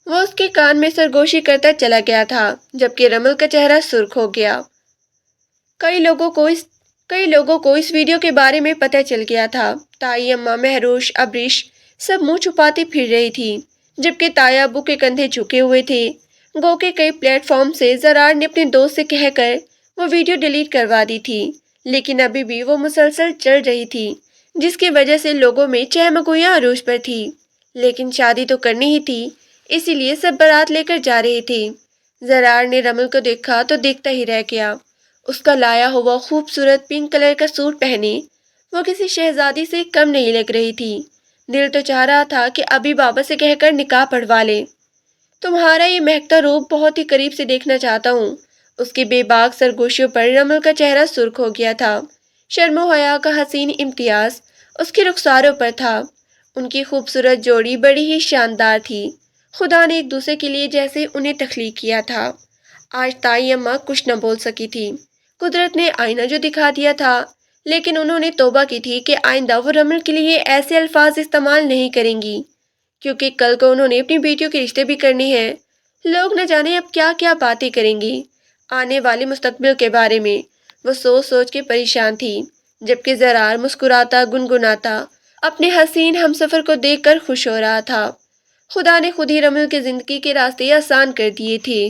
وہ اس کے کان میں سرگوشی کرتا چلا گیا تھا جبکہ رمل کا چہرہ سرخ ہو گیا. کئی لوگوں کو اس ویڈیو کے بارے میں پتہ چل گیا تھا. تائی اماں، مہروش، ابرش سب منہ چھپاتی پھر رہی تھی جبکہ تایا ابو کے کندھے جھکے ہوئے تھے. گو کے کئی پلیٹ فارم سے زرار نے اپنے دوست سے کہہ کر وہ ویڈیو ڈیلیٹ کروا دی تھی لیکن ابھی بھی وہ مسلسل چل رہی تھی جس کی وجہ سے لوگوں میں چہمگویاں عروج پر تھی. لیکن شادی تو کرنی ہی تھی، اسی لیے سب بارات لے کر جا رہے تھے. زرار نے رمل کو دیکھا تو دیکھتا ہی رہ گیا. اس کا لایا ہوا خوبصورت پنک کلر کا سوٹ پہنے وہ کسی شہزادی سے کم نہیں لگ رہی تھی. دل تو چاہ رہا تھا کہ ابھی بابا سے کہہ کر نکاح پڑھوا لے. تمہارا یہ مہکتا روپ بہت ہی قریب سے دیکھنا چاہتا ہوں. اس کی بے باک سرگوشیوں پر رمل کا چہرہ سرخ ہو گیا تھا. شرم و حیا کا حسین امتیاز اس کے رخساروں پر تھا. ان کی خوبصورت جوڑی بڑی ہی شاندار تھی. خدا نے ایک دوسرے کے لیے جیسے انہیں تخلیق کیا تھا. آج تائی اماں کچھ نہ بول سکی تھی. قدرت نے آئینہ جو دکھا دیا تھا، لیکن انہوں نے توبہ کی تھی کہ آئندہ وہ رمل کے لیے ایسے الفاظ استعمال نہیں کریں گی کیونکہ کل کو انہوں نے اپنی بیٹیوں کے رشتے بھی کرنے ہیں. لوگ نہ جانے اب کیا کیا باتیں کریں گی آنے والے مستقبل کے بارے میں. وہ سوچ سوچ کے پریشان تھی جبکہ زرار مسکراتا گنگناتا اپنے حسین ہمسفر کو دیکھ کر خوش ہو رہا تھا. خدا نے خود ہی رمل کی زندگی کے راستے آسان کر دیے تھے.